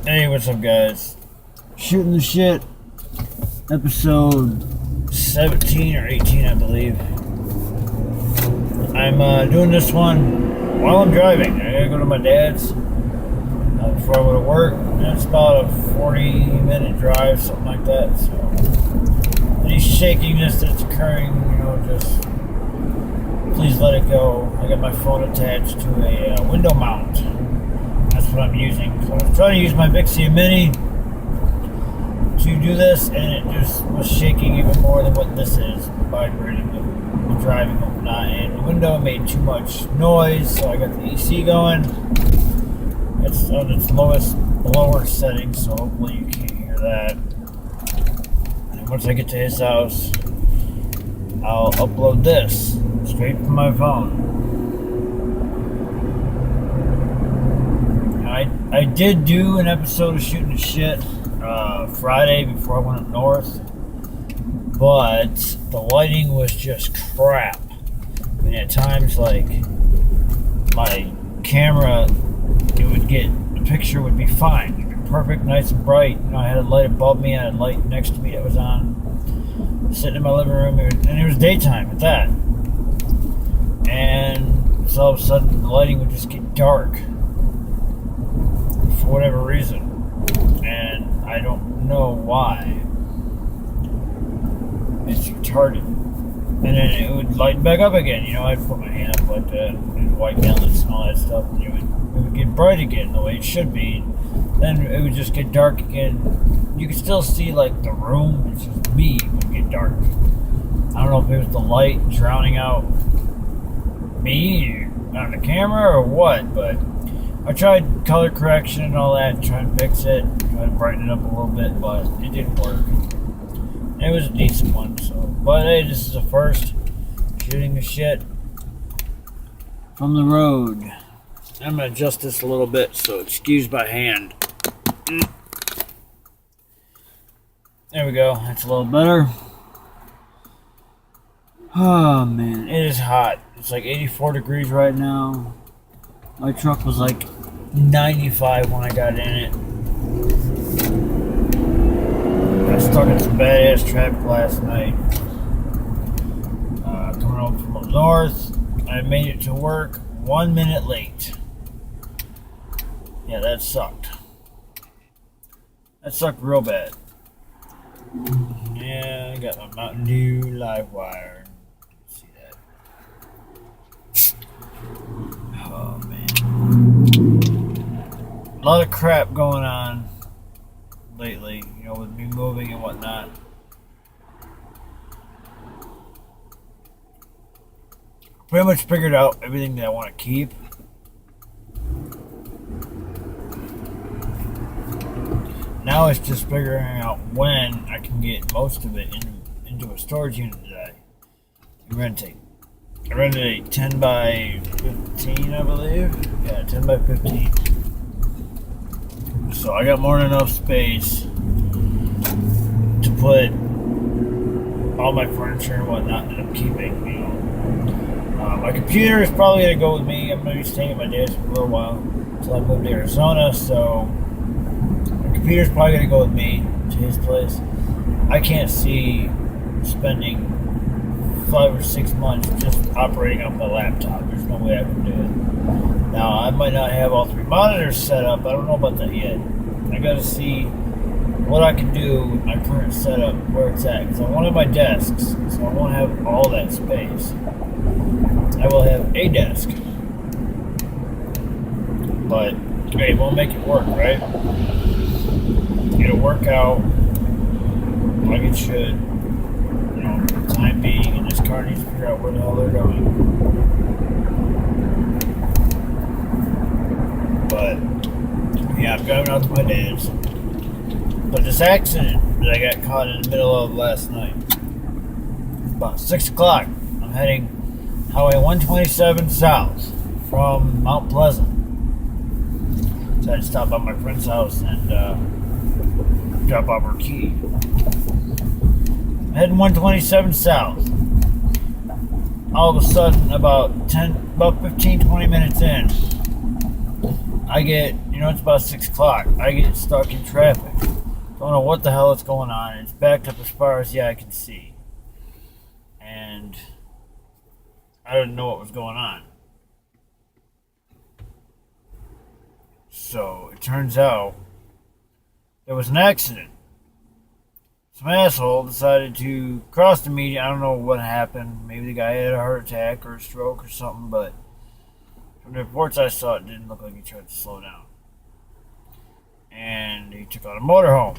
Hey, what's up, guys? Shooting the shit, episode 17 or 18, I believe. I'm doing this one while I'm driving. I gotta go to my dad's before I go to work, and it's about a 40-minute drive, something like that. So, any shakiness that's occurring, just please let it go. I got my phone attached to a window mount. That's what I'm using. So I was trying to use my Vixia Mini to do this, and it just was shaking even more than what this is, vibrating with driving and whatnot. And the window made too much noise, so I got the AC going. It's on its lower setting, so hopefully you can't hear that. And once I get to his house, I'll upload this straight from my phone. I did do an episode of Shooting the Shit Friday before I went up north, but the lighting was just crap. I mean, at times, like, my camera, the picture would be fine. It'd be perfect, nice and bright. I had a light above me, I had a light next to me that was on, sitting in my living room, and it was daytime at that. And so all of a sudden, the lighting would just get dark for whatever reason, and I don't know why. It's retarded. And then it would light back up again. I'd put my hand up like that, and white balance and all that stuff, and it would get bright again the way it should be. Then it would just get dark again. You could still see like the room. It's just me would get dark. I don't know if it was the light drowning out me on the camera or what, but I tried color correction and all that, trying to fix it, trying to brighten it up a little bit, but it didn't work. It was a decent one, so. But hey, this is the first shooting the shit from the road. I'm gonna adjust this a little bit, so excuse my hand. There we go, that's a little better. Oh man, it is hot. It's like 84 degrees right now. My truck was like 95 when I got in it. Got stuck in some badass traffic last night. Coming home from up north, I made it to work 1 minute late. Yeah, that sucked. That sucked real bad. Yeah, I got my Mountain Dew live wire. See that? Oh man. A lot of crap going on lately, with me moving and whatnot. Pretty much figured out everything that I want to keep. Now it's just figuring out when I can get most of it into a storage unit that I'm renting. I rented a 10 by 15, I believe. Yeah, 10 by 15. So I got more than enough space to put all my furniture and whatnot that I'm keeping, My computer is probably going to go with me. I'm going to be staying at my dad's for a little while until I move to Arizona, so my computer's probably going to go with me to his place. I can't see spending 5 or 6 months just operating on my laptop. There's no way I can do it. Now, I might not have all 3 monitors set up. I don't know about that yet. I gotta see what I can do with my current setup, where it's at. Because I won't have my desks, so I won't have all that space. I will have a desk. But, hey, we'll make it work, right? It'll work out like it should. For the time being, and this car needs to figure out where the hell they're going. But yeah, I'm driving out to my dad's. But this accident that I got caught in the middle of last night, about 6 o'clock, I'm heading Highway 127 south from Mount Pleasant. So I had to stop by my friend's house and drop off her key. Heading 127 south. All of a sudden, about 15-20 minutes in, I get It's about 6 o'clock. I get stuck in traffic. Don't know what the hell is going on. It's backed up as far as I can see. And I didn't know what was going on. So it turns out there was an accident. Some asshole decided to cross the median. I don't know what happened. Maybe the guy had a heart attack or a stroke or something, but from the reports I saw, it didn't look like he tried to slow down. And he took out a motorhome.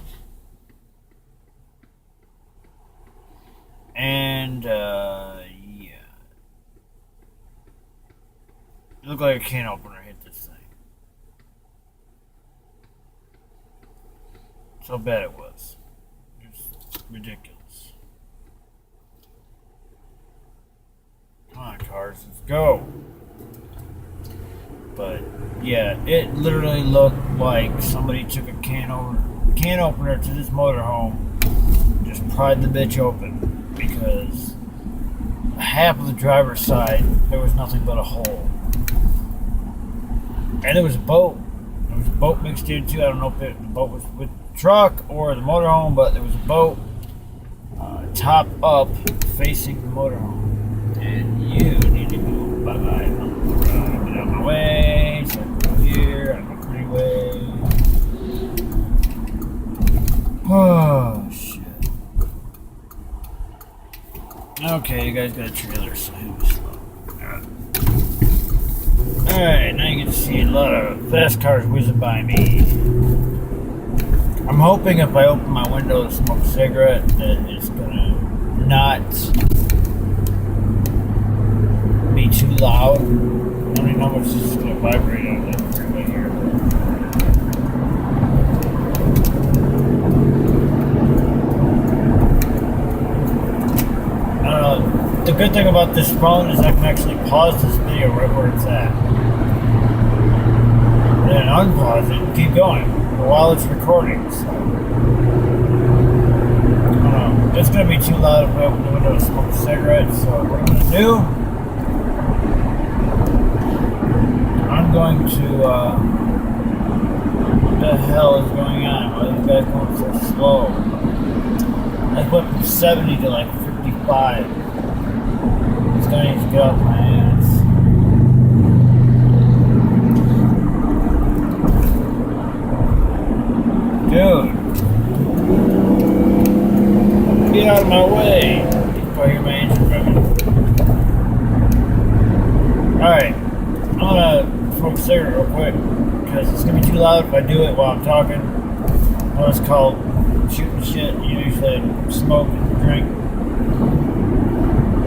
And, yeah. It looked like a can opener hit this thing. That's how bad it was. It was ridiculous. Come on, cars, let's go. But yeah, it literally looked like somebody took a can opener to this motorhome, just pried the bitch open, because half of the driver's side there was nothing but a hole, and there was a boat. There was a boat mixed in too. I don't know if the boat was with the truck or the motorhome, but there was a boat top up facing the motorhome, and you need to go bye-bye. Get out of my way, so I can go here, out of my pretty way. Oh, shit. Okay, you guys got a trailer, so it was slow. Alright, now you get to see a lot of fast cars whizzing by me. I'm hoping if I open my window to smoke a cigarette that it's gonna not be too loud. I don't even know how much this is going to vibrate on the freeway here. I don't know. The good thing about this phone is I can actually pause this video right where it's at. And then unpause it and keep going while it's recording. So, I don't know. It's going to be too loud if I open the window to smoke a cigarette. So what I'm going to do, I'm going to, what the hell is going on? Why are these guys going so slow? I went from 70 to like 55. This guy needs to get off my ass. Dude. Get out of my way. If I hear my engine revving. Alright. I'm gonna smoke a cigarette real quick because it's gonna be too loud if I do it while I'm talking. I know it's called shooting shit. You usually smoke and drink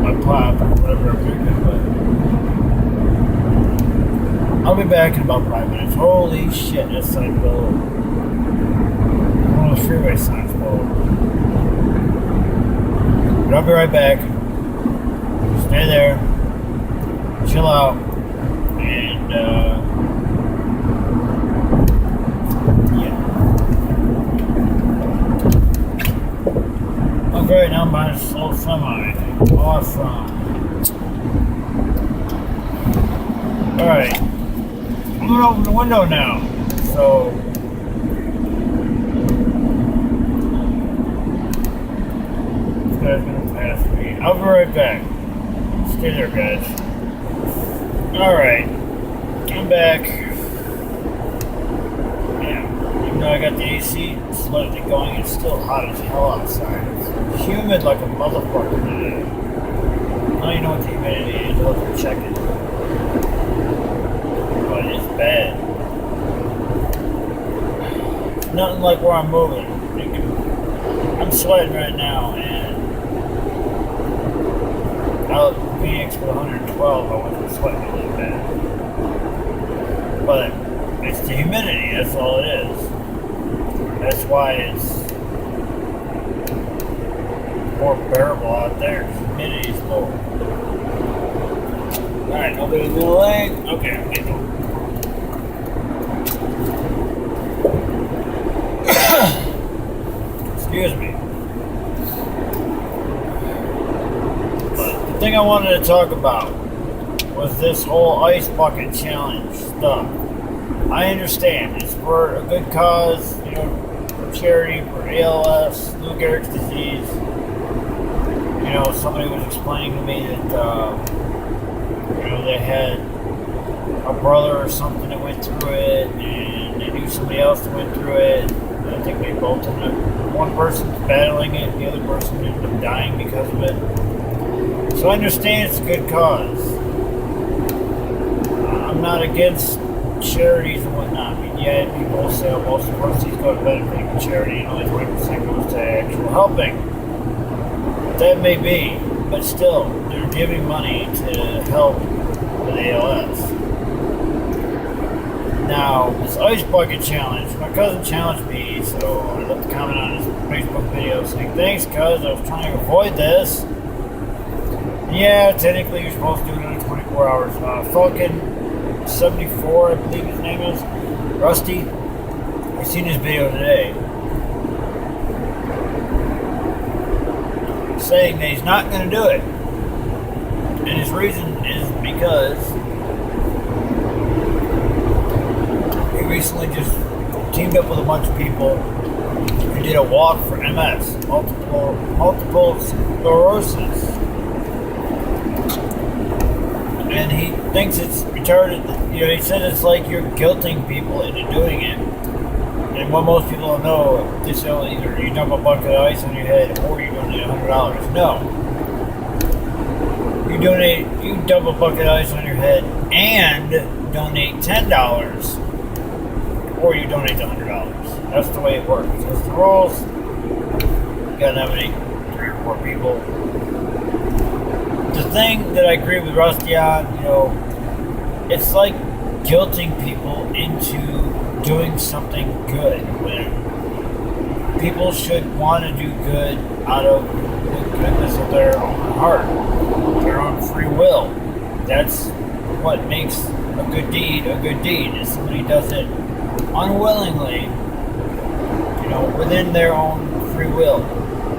my pop or whatever I'm drinking, but I'll be back in about 5 minutes. Holy shit, that sign blew. One of those freeway signs blew. But I'll be right back. Stay there. Chill out. And, yeah. Okay, now I'm buying a slow semi. Awesome. Alright. I'm gonna open the window now. So, this guy's gonna pass me. I'll be right back. Stay there, guys. Alright. I'm back. Yeah, even though I got the AC slightly going, it's still hot as hell outside. It's humid like a motherfucker today. I don't even know what the humidity is. I'll have to check it. But it's bad. It's nothing like where I'm moving. I'm sweating right now, and out in Phoenix with 112, I wasn't sweating really bad. But it's the humidity, that's all it is. That's why it's more bearable out there, because humidity is low. Alright, nobody's in the lane. Okay, I'm getting over. Excuse me. But the thing I wanted to talk about was this whole ice bucket challenge stuff. I understand it's for a good cause, for charity, for ALS, Lou Gehrig's disease. Somebody was explaining to me that, they had a brother or something that went through it, and they knew somebody else that went through it. I think they both ended up, one person's battling it, the other person ended up dying because of it. So I understand it's a good cause. I'm not against charities and whatnot. I mean, yeah, people say, oh, most of the proceeds go to benefiting charity, and only 20% goes to actual helping. That may be, but still, they're giving money to help with ALS. Now, this ice bucket challenge, my cousin challenged me, so I left a comment on his Facebook video saying, thanks, cuz, I was trying to avoid this. Yeah, technically you're supposed to do it in 24 hours. Falcon 74, I believe his name is, Rusty, I seen his video today, saying that he's not going to do it. And his reason is because he recently just teamed up with a bunch of people who did a walk for MS, multiple sclerosis. And he thinks it's retarded. He said it's like you're guilting people into doing it. And what most people don't know, they say either you dump a bucket of ice on your head or you donate $100. No. You dump a bucket of ice on your head and donate $10 or you donate $100. That's the way it works. That's the rules. You gotta nominate 3 or 4 people. The thing that I agree with Rusty on, it's like guilting people into doing something good when people should want to do good out of the goodness of their own heart, their own free will. That's what makes a good deed a good deed. If somebody does it unwillingly, within their own free will,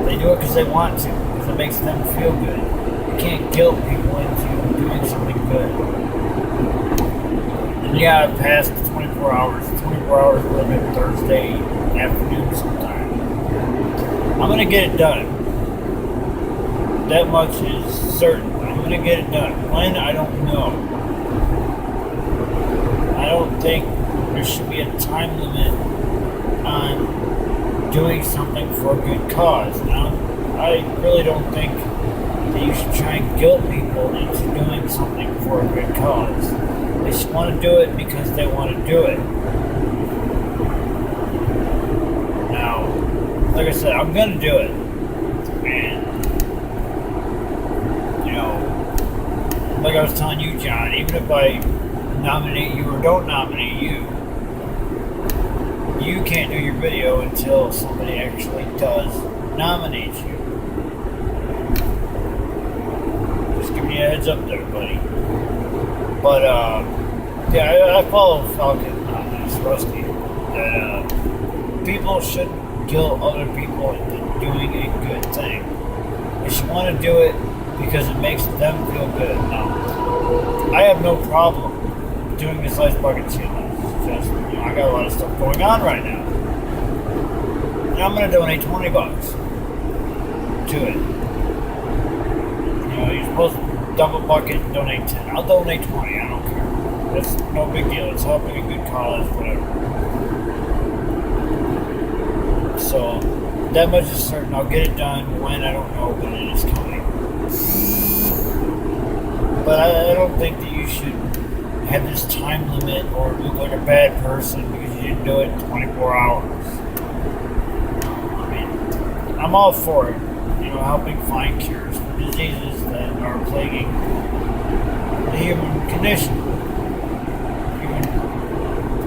they do it because they want to, because it makes them feel good. You can't guilt people into doing something good. And yeah, I've passed 24 hours. 24 hours would have been Thursday afternoon sometime. I'm going to get it done. That much is certain. I'm going to get it done. When? I don't know. I don't think there should be a time limit on doing something for a good cause. Now, I really don't think that you should try and guilt people into doing something for a good cause. They just want to do it because they want to do it. Now, like I said, I'm going to do it. And, like I was telling you, John, even if I nominate you or don't nominate you, you can't do your video until somebody actually does nominate you. Just giving you a heads up there, buddy. But, yeah, I follow Falcon on this, Rusty, that people shouldn't guilt other people into doing a good thing. They should want to do it because it makes them feel good. Now, I have no problem doing this ice bucket challenge. It's just, I got a lot of stuff going on right now. And I'm going to donate $20 to it. You're supposed to dump a bucket and donate 10. I'll donate 20, I don't care. That's no big deal. It's helping a good cause, whatever. So, that much is certain. I'll get it done when, I don't know, but it is coming. But I don't think that you should have this time limit or look like a bad person because you didn't do it in 24 hours. I mean, I'm all for it. Helping find cures for diseases that are plaguing the human condition.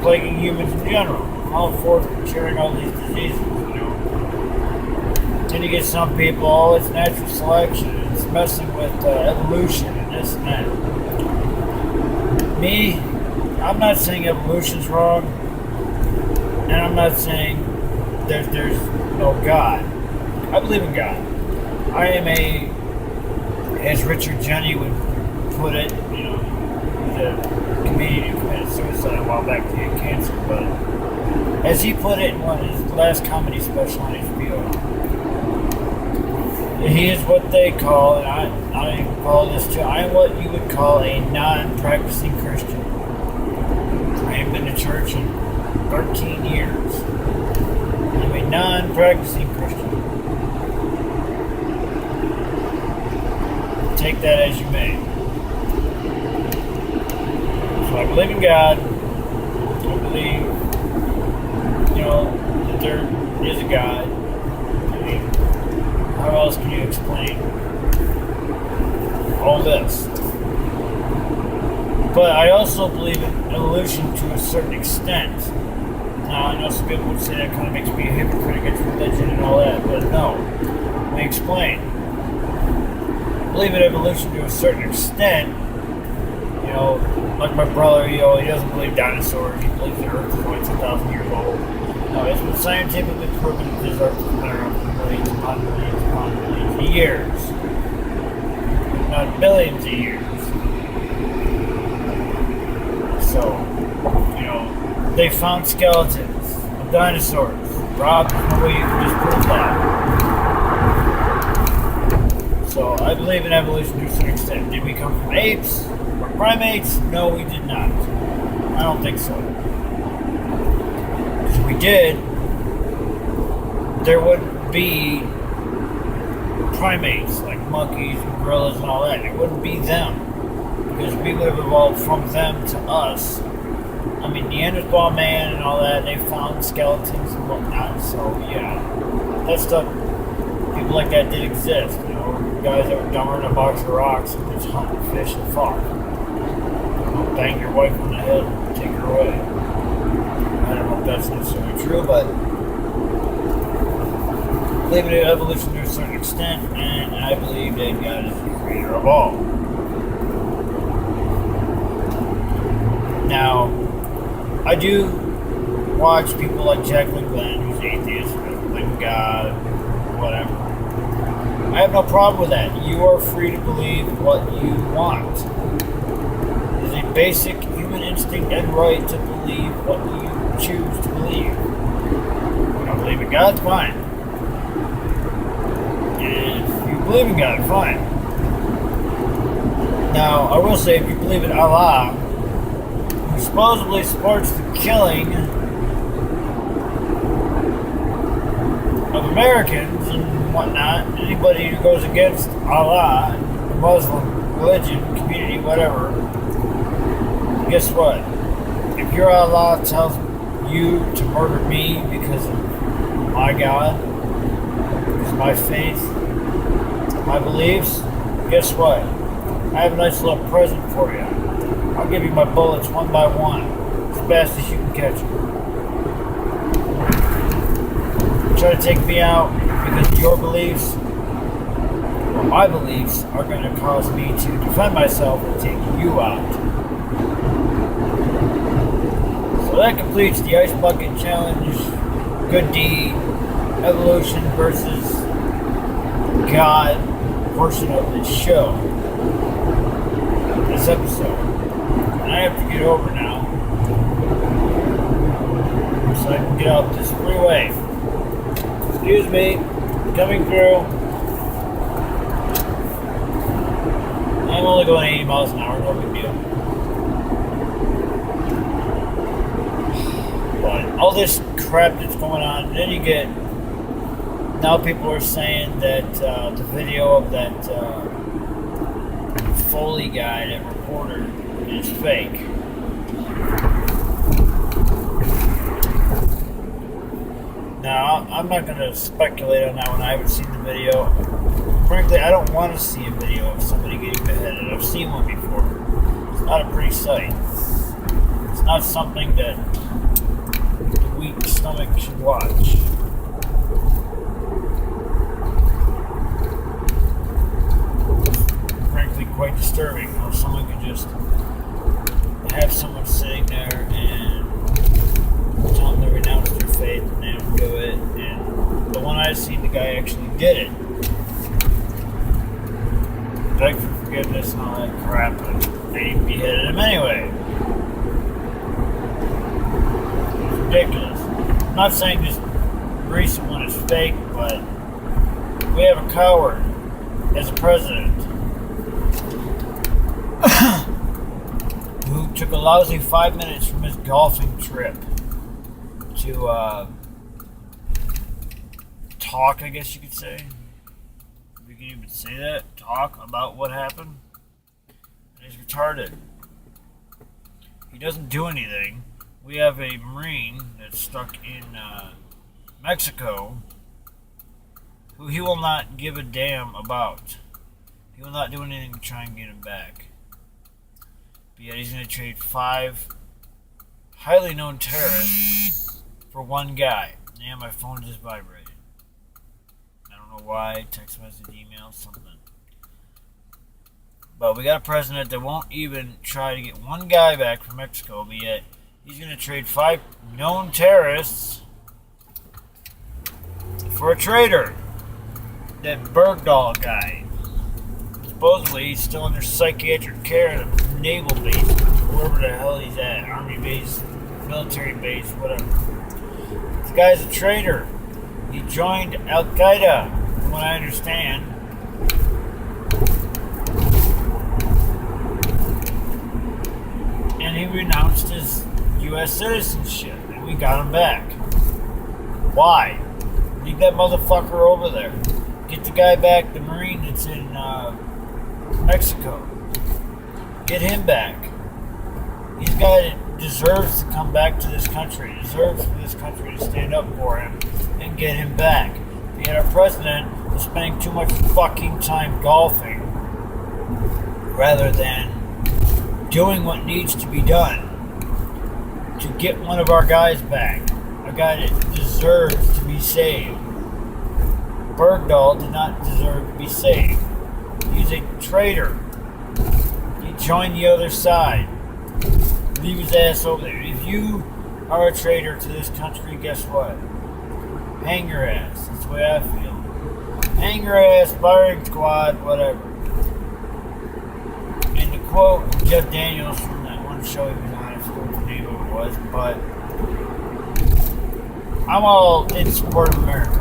Plaguing humans in general. I'm all for curing all these diseases, Then you get some people, oh, it's natural selection. It's messing with evolution and this and that. Me, I'm not saying evolution's wrong. And I'm not saying there's no God. I believe in God. I am as Richard Jenny would put it, was a comedian who committed suicide a while back to get cancer, but as he put it in one of his last comedy special on HBO, he is what they call, and I even call this too, I am what you would call a non-practicing Christian. I haven't been to church in 13 years. I'm a non-practicing Christian. Take that as you may. So I believe in God. I believe, that there is a God. I mean, how else can you explain all this? But I also believe in evolution to a certain extent. Now, I know some people would say that kind of makes me a hypocrite against religion and all that, but no. Let me explain. I believe in evolution to a certain extent. Like my brother, he doesn't believe dinosaurs. He believes the Earth is only 2,000 years old. No, it's been scientifically proven that this Earth has been around for millions upon millions upon millions of years. If not billions of years. So, they found skeletons of dinosaurs. Rob, there's no way you can disprove that. So, I believe in evolution to a certain extent. Did we come from apes or primates? No, we did not. I don't think so. If we did, there wouldn't be primates like monkeys and gorillas and all that. It wouldn't be them. Because we would have evolved from them to us. I mean, Neanderthal man and all that, they found skeletons and whatnot, so yeah. That stuff, people like that did exist, guys that were dumber than a box of rocks and just hunt and fish and fuck. Bang your wife on the head and take her away. I don't know if that's necessarily true, but I believe in evolution to a certain extent, and I believe that God is the creator of all. Now, I do watch people like Jacqueline Glenn, who's atheist, believe in God, whatever. I have no problem with that. You are free to believe what you want. It is a basic human instinct and right to believe what you choose to believe. If you don't believe in God, fine. And if you believe in God, fine. Now, I will say, if you believe in Allah, who supposedly supports the killing of Americans and whatnot, anybody who goes against Allah, the Muslim religion, community, whatever, guess what? If your Allah tells you to murder me because of my God, because of my faith, my beliefs, guess what? I have a nice little present for you. I'll give you my bullets one by one, as fast as you can catch them. Try to take me out because your beliefs, or my beliefs, are going to cause me to defend myself and take you out. So that completes the Ice Bucket Challenge, Good Deed, Evolution versus God portion of this show, this episode. And I have to get over now so I can get off this freeway. Excuse me, coming through. I'm only going 80 miles an hour, no big deal. But all this crap that's going on, and then you get, now people are saying that the video of that Foley guy, that reporter, is fake. Now, I'm not going to speculate on that one. I haven't seen the video. Frankly, I don't want to see a video of somebody getting beheaded. I've seen one before. It's not a pretty sight. It's not something that the weak stomach should watch. Frankly, quite disturbing how someone could just have someone sitting there and tell them to renounce their faith and they don't do it. And the one I've seen, the guy actually did it. Beg for forgiveness and all that crap. they beheaded him anyway. It's ridiculous. I'm not saying this recent one is fake, but we have a coward as a president who took a lousy 5 minutes from his golfing trip to talk, I guess you could say. If you can even say that, talk about what happened. And he's retarded. He doesn't do anything. We have a Marine that's stuck in Mexico who he will not give a damn about. He will not do anything to try and get him back. But yet he's going to trade 5 highly known terrorists for one guy. Yeah, my phone just vibrated. I don't know why. Text message, email, something. But we got a president that won't even try to get one guy back from Mexico, but yet he's going to trade 5 known terrorists for a traitor. That Bergdahl guy. Supposedly he's still under psychiatric care at a naval base, wherever the hell he's at. Army base, military base, whatever. This guy's a traitor. He joined Al-Qaeda, from what I understand. And he renounced his U.S. citizenship, and we got him back. Why? Leave that motherfucker over there. Get the guy back, the Marine that's in Mexico. Get him back. He's a guy that deserves to come back to this country. Deserves for this country to stand up for him and get him back. Yet our president is spending too much fucking time golfing rather than doing what needs to be done to get one of our guys back. A guy that deserves to be saved. Bergdahl did not deserve to be saved. He's a traitor. He joined the other side. Leave his ass over there. If you are a traitor to this country, guess what? Hang your ass. That's the way I feel. Hang your ass, firing squad, whatever. And to quote Jeff Daniels from that one show he was on, I forget what the name of it was, but I'm all in support of America.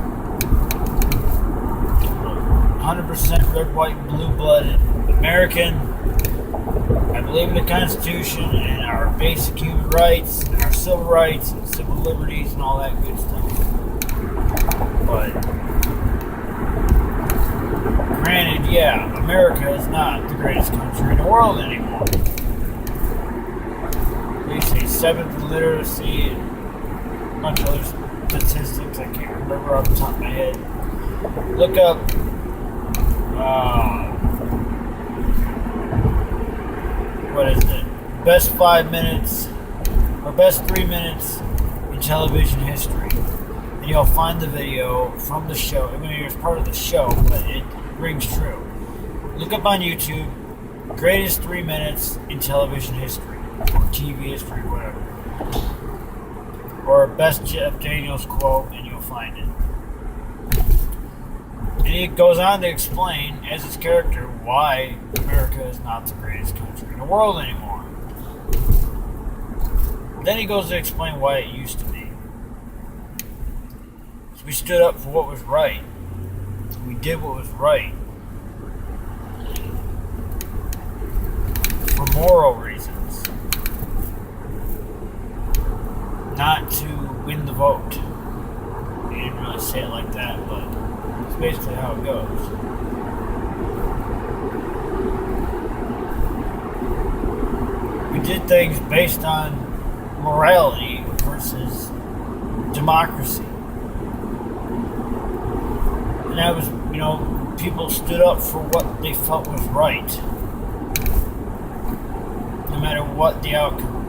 100% red, white, and blue-blooded American. I believe in the Constitution and our basic human rights, and our civil rights, and civil liberties, and all that good stuff. But, granted, yeah, America is not the greatest country in the world anymore. They say 7th in literacy and a bunch of other statistics I can't remember off the top of my head. Look up what is it? Best 5 minutes or best 3 minutes in television history. And you'll find the video from the show. I mean, it's part of the show, but it rings true. Look up on YouTube, greatest 3 minutes in television history, or TV history, whatever. Or best Jeff Daniels quote, and you'll find it. And he goes on to explain, as his character, why America is not the greatest country in the world anymore. Then he goes to explain why it used to be. So we stood up for what was right. We did what was right. For moral reasons. Not to win the vote. He didn't really say it like that, but it's basically how it goes. We did things based on morality versus democracy. And that was, people stood up for what they felt was right. No matter what the outcome.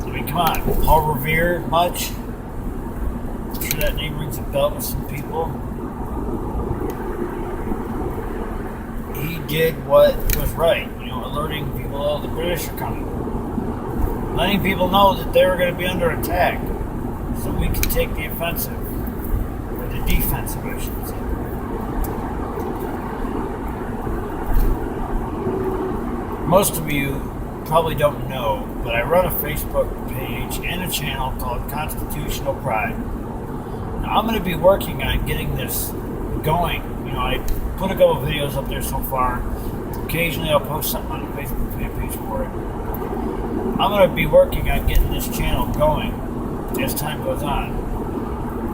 I mean, come on. Paul Revere, much? I'm sure that name rings a bell with some people. He did what was right. Alerting people, oh, the British are coming. Letting people know that they were going to be under attack. So we could take the offensive. Or the defensive, I should say. Most of you probably don't know, but I run a Facebook page and a channel called Constitutional Pride. Now, I'm going to be working on getting this going. You know, I put a couple videos up there so far. Occasionally I'll post something on the Facebook page for it. I'm going to be working on getting this channel going as time goes on,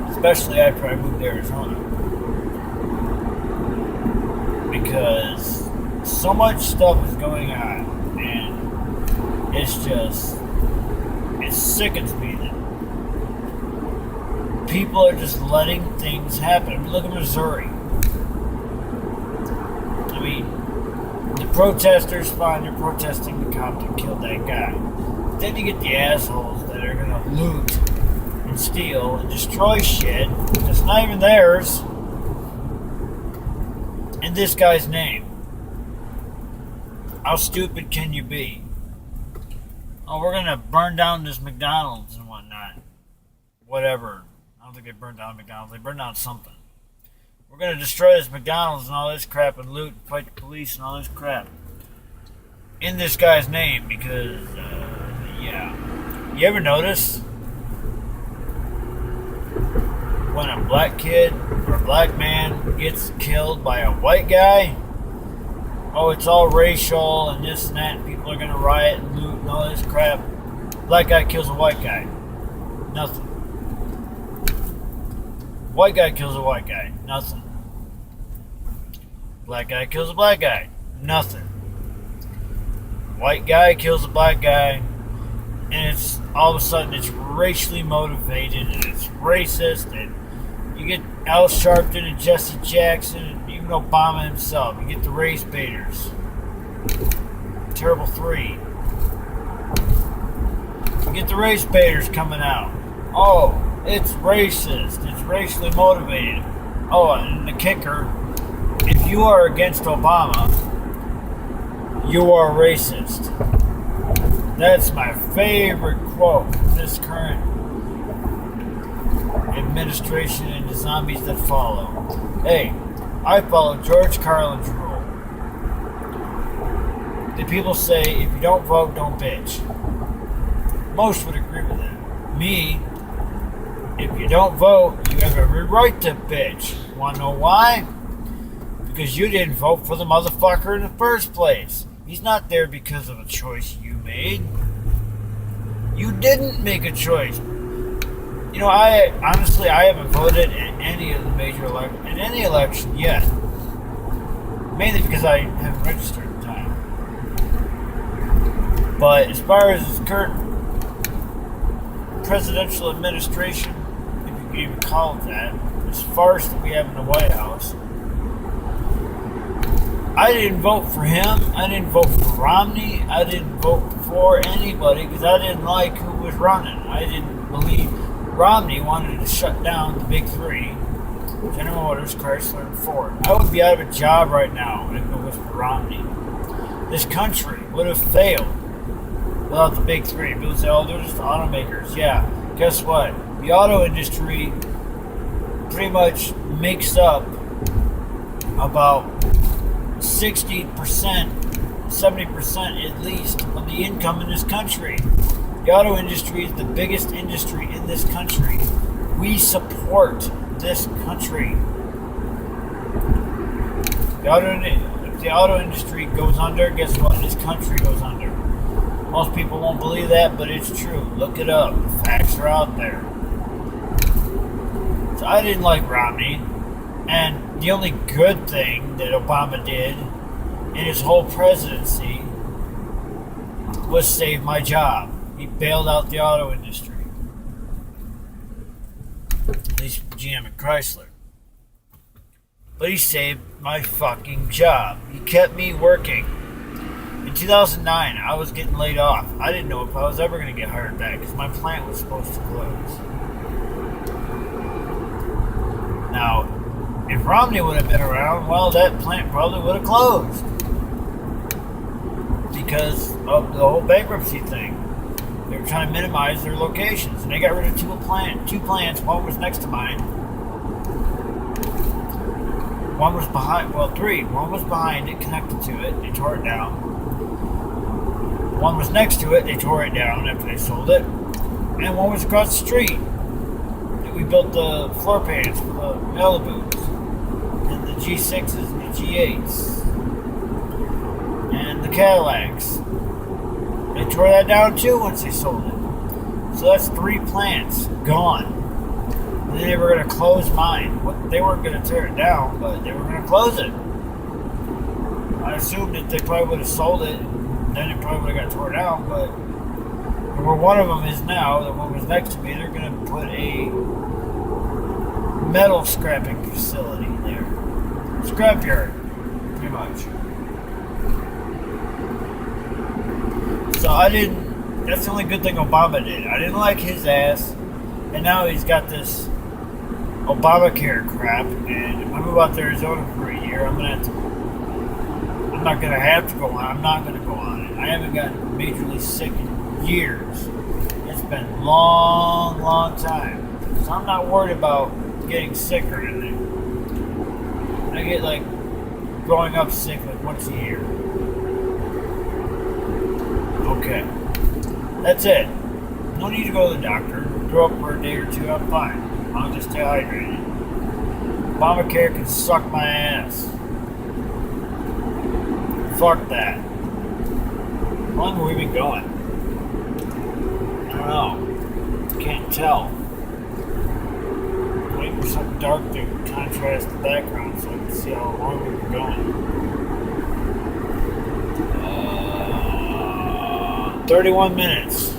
especially after I move to Arizona, because so much stuff is going on, and it sickens me that people are just letting things happen. I mean, look at Missouri. I mean, the protesters, fine, they're protesting the cop that killed that guy. But then you get the assholes that are going to loot and steal and destroy shit that's not even theirs in this guy's name. How stupid can you be? Oh, we're going to burn down this McDonald's and whatnot. Whatever. I don't think they burned down McDonald's. They burned down something. We're going to destroy this McDonald's and all this crap and loot and fight the police and all this crap in this guy's name because, yeah. You ever notice when a black kid or a black man gets killed by a white guy? Oh, it's all racial and this and that, and people are going to riot and loot and all this crap. Black guy kills a white guy. Nothing. White guy kills a white guy. Nothing. Black guy kills a black guy. Nothing. White guy kills a black guy. And it's all of a sudden it's racially motivated and it's racist. And you get Al Sharpton and Jesse Jackson and even Obama himself. You get the race baiters. Terrible 3. You get the race baiters coming out. Oh, it's racist. It's racially motivated. Oh, and the kicker, if you are against Obama, you are racist. That's my favorite quote from this current administration and the zombies that follow. Hey, I follow George Carlin's rule. The people say, if you don't vote, don't bitch. Most would agree with that. Me, if you don't vote, you have every right to bitch. Wanna know why? Because you didn't vote for the motherfucker in the first place. He's not there because of a choice you made. You didn't make a choice. You know, I haven't voted in any of the major election yet. Mainly because I haven't registered in time. But as far as this current presidential administration, if you can even call it that, this farce that we have in the White House, I didn't vote for him. I didn't vote for Romney. I didn't vote for anybody because I didn't like who was running. I didn't believe Romney wanted to shut down the big 3, General Motors, Chrysler, and Ford. I would be out of a job right now if it was for Romney. This country would have failed without the big 3. People say, oh, they're just automakers. Yeah, guess what? The auto industry pretty much makes up about 60%, 70% at least of the income in this country. The auto industry is the biggest industry in this country. We support this country. If the auto industry goes under, guess what? This country goes under. Most people won't believe that, but it's true. Look it up. The facts are out there. So I didn't like Romney. And the only good thing that Obama did in his whole presidency was save my job. He bailed out the auto industry. At least GM and Chrysler. But he saved my fucking job. He kept me working. In 2009, I was getting laid off. I didn't know if I was ever going to get hired back because my plant was supposed to close. Now, if Romney would have been around, well, that plant probably would have closed. Because of the whole bankruptcy thing. They were trying to minimize their locations. And they got rid of two plants. One was next to mine. One was behind, well, 3. One was behind it, connected to it. They tore it down. One was next to it, they tore it down after they sold it. And one was across the street. We built the floor pans for the Malibus, and the G6s and the G8s, and the Cadillacs. They tore that down too once they sold it. So that's 3 plants gone. And then they were going to close mine. They weren't going to tear it down, but they were going to close it. I assumed that they probably would have sold it, then it probably would have got torn down, but where one of them is now, the one was next to me, they're going to put a metal scrapping facility there. Scrapyard, pretty much. So that's the only good thing Obama did. I didn't like his ass, and now he's got this Obamacare crap, and if I move out to Arizona for a year, I'm not gonna have to go on. I'm not gonna go on it. I haven't gotten majorly sick in years. It's been a long, long time. So I'm not worried about getting sick or anything. I get like growing up sick like once a year. Okay. That's it. No need to go to the doctor. Throw up for a day or two, I'm fine. I'll just stay hydrated. Obamacare can suck my ass. Fuck that. How long have we been going? I don't know. Can't tell. Waiting for something dark to contrast the background so I can see how long we've been going. 31 minutes.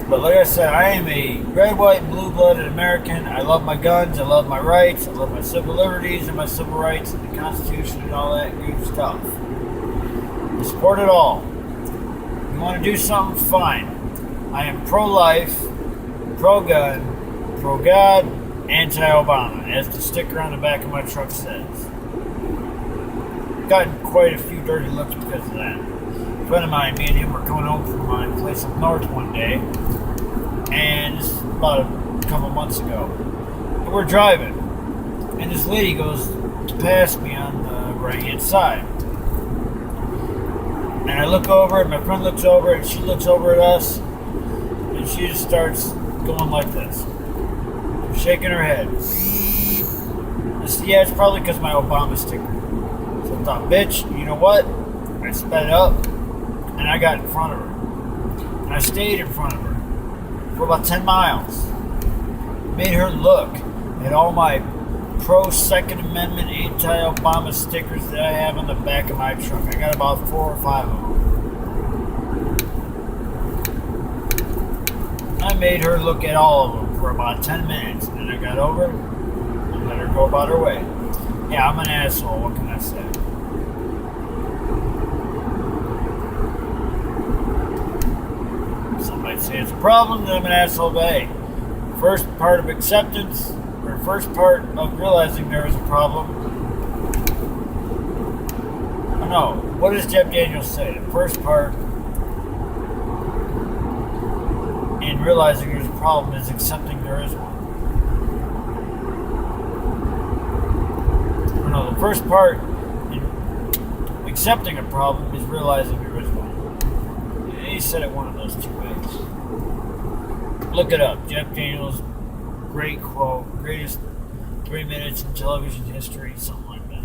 But like I said, I am a red, white, and blue-blooded American. I love my guns, I love my rights, I love my civil liberties and my civil rights and the Constitution and all that good stuff. I support it all. If you want to do something, fine. I am pro-life, pro-gun, pro-God, anti-Obama, as the sticker on the back of my truck says. Gotten quite a few dirty looks because of that. A friend of mine, me and him were coming home from my place up north one day, and this is about a couple months ago. And we're driving, and this lady goes to pass me on the right-hand side. And I look over, and my friend looks over, and she looks over at us, and she just starts going like this, shaking her head. I said, yeah, it's probably because of my Obama sticker. So I thought, bitch, you know what? I sped up, and I got in front of her. And I stayed in front of her for about 10 miles. Made her look at all my pro-Second Amendment, anti-Obama stickers that I have on the back of my truck. I got about 4 or 5 of them. I made her look at all of them for about 10 minutes, and then I got over and let her go about her way. Yeah, I'm an asshole. What can I say? Some might say it's a problem that I'm an asshole, but hey, first part of acceptance, or first part of realizing there is a problem. Oh no, what does Jeff Daniels say? The first part in realizing there's a problem is accepting there is one. No, the first part in accepting a problem is realizing there is one. And he said it one of those 2 ways. Look it up. Jeff Daniels, great quote, greatest 3 minutes in television history, something like that.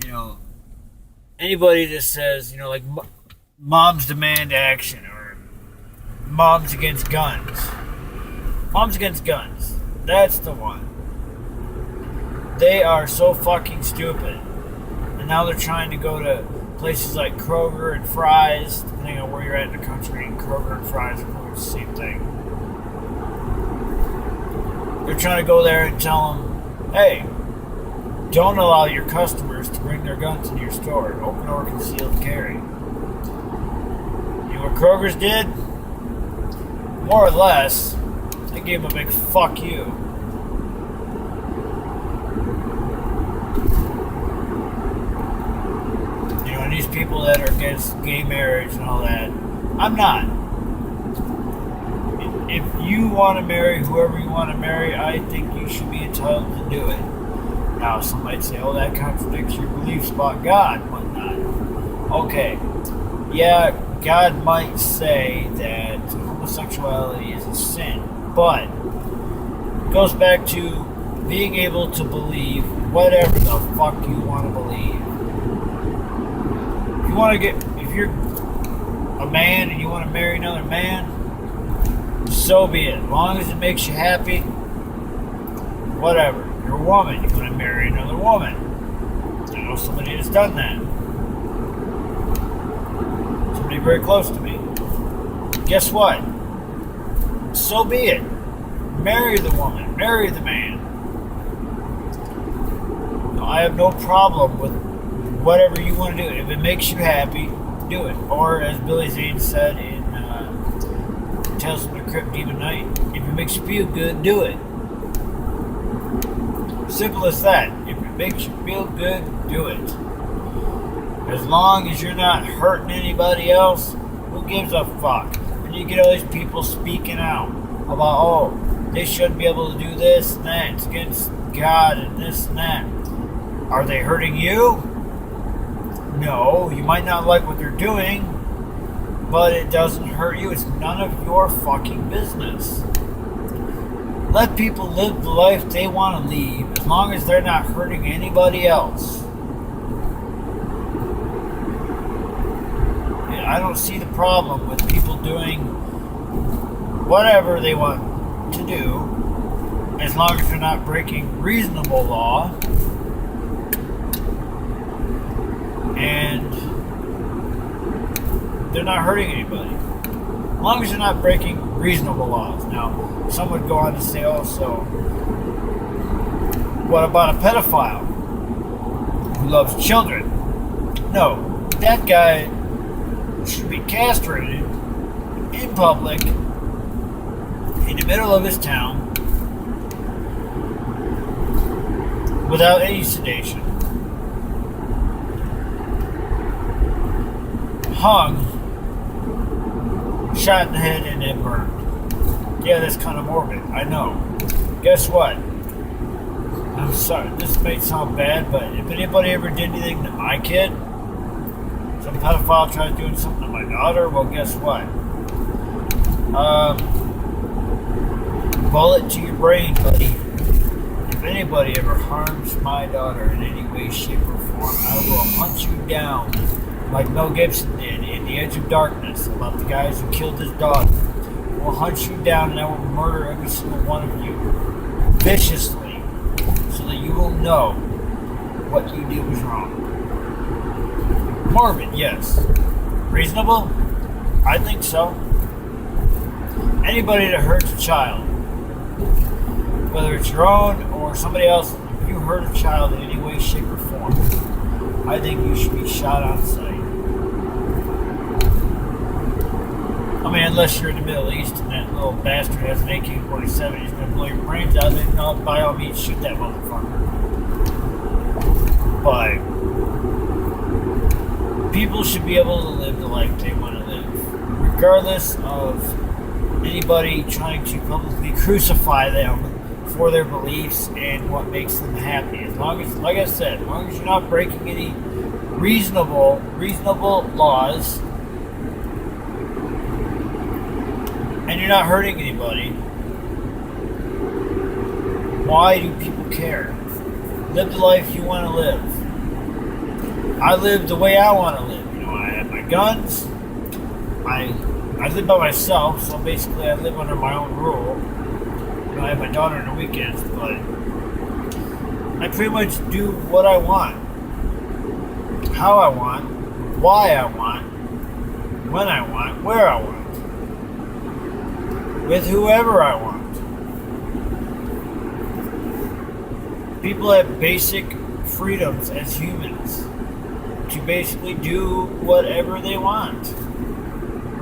You know, anybody that says, you know, like moms demand action or moms against guns. Moms against guns. That's the one. They are so fucking stupid. And now they're trying to go to places like Kroger and Fry's, depending on where you're at in the country, and Kroger and Fry's are pretty much the same thing. They're trying to go there and tell them, hey, don't allow your customers to bring their guns into your store. Open or concealed carry. You know what Kroger's did? More or less, they gave him a big fuck you. You know, and these people that are against gay marriage and all that, I'm not. if you want to marry whoever you want to marry, I think you should be entitled to do it. Now, some might say, oh, that contradicts your beliefs about God and whatnot. Okay, yeah, God might say that homosexuality is a sin, but it goes back to being able to believe whatever the fuck you want to believe. If you're a man and you want to marry another man, so be it. As long as it makes you happy, whatever. You're a woman, you want to marry another woman. I know somebody that's done that. Somebody very close to me. Guess what? So be it. Marry the woman, marry the man. I have no problem with whatever you want to do. If it makes you happy, do it. Or as Billy Zane said in Tales from the Crypt Demon Night, if it makes you feel good, do it. Simple as that. If it makes you feel good, do it. As long as you're not hurting anybody else, who gives a fuck? And you get all these people speaking out about, oh, they shouldn't be able to do this and that. It's against God and this and that. Are they hurting you? No, you might not like what they're doing, but it doesn't hurt you. It's none of your fucking business. Let people live the life they want to lead, as long as they're not hurting anybody else. And I don't see the problem with people doing whatever they want to do, as long as they're not breaking reasonable law. And they're not hurting anybody. As long as you're not breaking reasonable laws. Now, some would go on to say, oh, so what about a pedophile who loves children? No, that guy should be castrated in public, in the middle of his town, without any sedation. Hung, shot in the head, and then burned. Yeah, that's kind of morbid, I know. Guess what? I'm sorry, this may sound bad, but if anybody ever did anything to my kid, some pedophile tried doing something to my daughter, well, guess what? Bullet to your brain, buddy. If anybody ever harms my daughter in any way, shape, or form, I will hunt you down like Mel Gibson did in The Edge of Darkness about the guys who killed his daughter. I will hunt you down and I will murder every single one of you viciously so that you will know what you did was wrong. Morbid, yes. Reasonable? I think so. Anybody that hurts a child, whether it's your own or somebody else, if you hurt a child in any way, shape, or form, I think you should be shot on sight. I mean, unless you're in the Middle East and that little bastard has an AK-47, he's going to blow your brains out, then by all means shoot that motherfucker. But people should be able to live the life they want to live, regardless of anybody trying to publicly crucify them for their beliefs and what makes them happy. As long as, like I said, as long as you're not breaking any reasonable laws, and you're not hurting anybody, why do people care? Live the life you want to live. I live the way I want to live. You know, I have my guns. I live by myself, so basically I live under my own rule. You know, I have my daughter on the weekends, but I pretty much do what I want, how I want, why I want, when I want, where I want, with whoever I want. People have basic freedoms as humans to basically do whatever they want,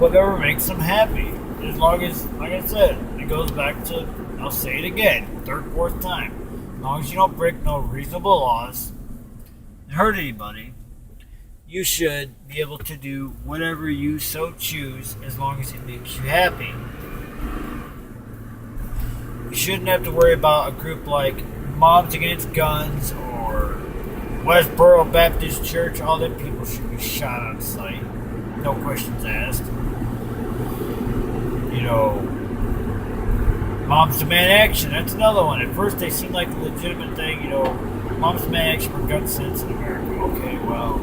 whatever makes them happy. As long as, like I said, it goes back to, I'll say it again, third, fourth time. As long as you don't break no reasonable laws and hurt anybody, you should be able to do whatever you so choose as long as it makes you happy. shouldn't have to worry about a group like Moms Against Guns or Westboro Baptist Church. All them people should be shot on sight. No questions asked. You know, Moms Demand Action, that's another one. At first they seemed like a legitimate thing, you know, Moms Demand Action for gun sense in America. Okay, well,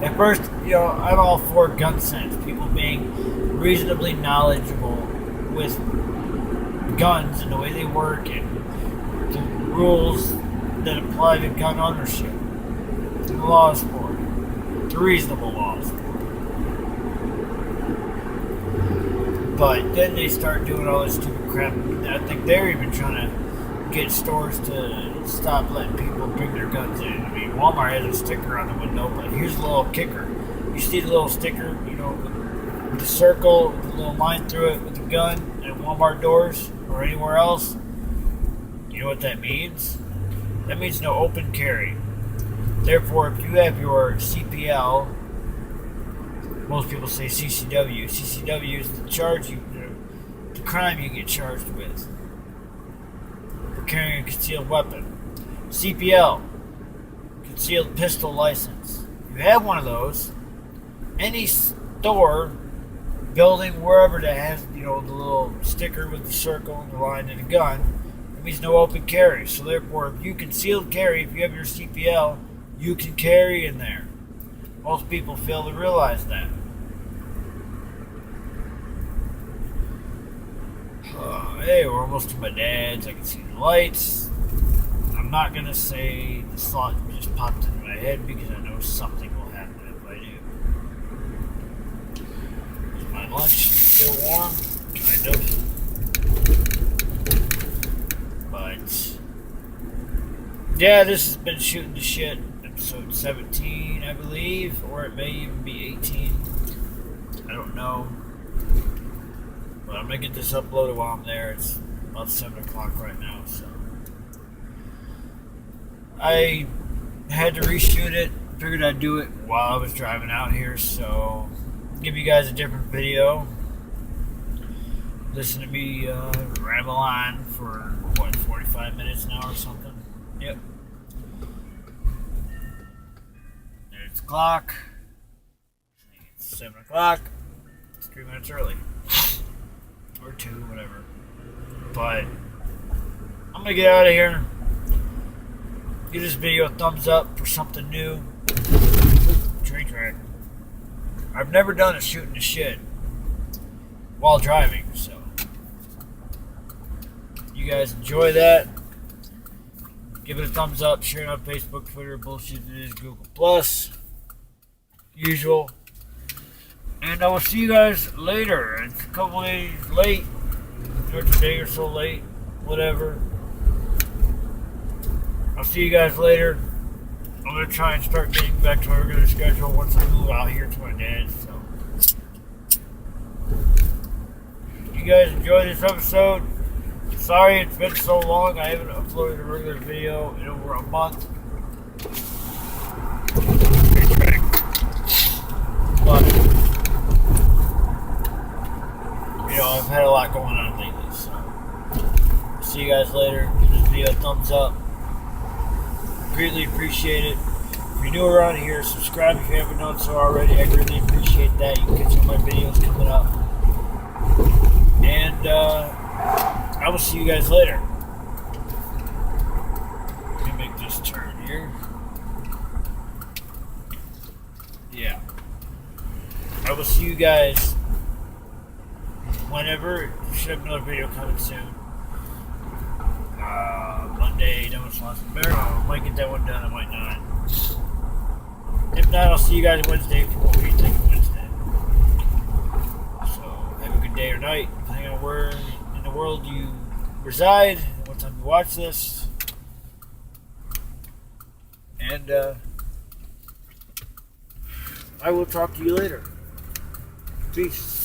at first, you know, I'm all for gun sense. People being reasonably knowledgeable with guns and the way they work and the rules that apply to gun ownership. The laws for it. The reasonable laws for it. But then they start doing all this stupid crap. I think they're even trying to get stores to stop letting people bring their guns in. I mean, Walmart has a sticker on the window, but here's a little kicker. You see the little sticker, you know, with the circle, with the little line through it with the gun at Walmart doors or anywhere else? You know what that means? That means no open carry. Therefore, if you have your CPL, most people say CCW. CCW is the charge the crime you get charged with for carrying a concealed weapon. CPL, concealed pistol license. If you have one of those, any store, building, wherever that has, you know, the little sticker with the circle and the line and the gun, it means no open carry. So therefore, if you concealed carry, if you have your CPL, you can carry in there. Most people fail to realize that. Hey, we're almost to my dad's. I can see the lights. I'm not going to say the thought just popped into my head because I know something will happen if I do. Is my lunch still warm? Kind of. But, yeah, this has been Shooting the Shit. Episode 17, I believe, or it may even be 18. I don't know. But I'm going to get this uploaded while I'm there. It's about 7 o'clock right now, so. I had to reshoot it. Figured I'd do it while I was driving out here, so give you guys a different video. Listen to me ramble on for, 45 minutes now or something? Yep. There's the clock. It's 7 o'clock. It's 3 minutes early. Or 2, whatever. But I'm going to get out of here. Give this video a thumbs up for something new. Train track. I've never done a shooting the shit while driving, so you guys enjoy that. Give it a thumbs up, share it on Facebook, Twitter, bullshit it is, Google Plus, usual. And I will see you guys later. It's a couple days late, or a day or so late, whatever. I'll see you guys later. I'm going to try and start getting back to my regular schedule once I move out here to my dad's. So, you guys enjoy this episode. Sorry it's been so long. I haven't uploaded a regular video in over a month. But, you know, I've had a lot going on lately. So, see you guys later. Give this video a thumbs up. Greatly appreciate it. If you're new around here, subscribe if you haven't done so already. I greatly appreciate that. You can catch all my videos coming up. And I will see you guys later. Let me make this turn here. Yeah. I will see you guys whenever. Should have another video coming soon. Monday, no one's lost the bear. I might get that one done, I might not. If not, I'll see you guys Wednesday for what we think of Wednesday. So, have a good day or night, depending on where in the world you reside, and what time you watch this. And, I will talk to you later. Peace.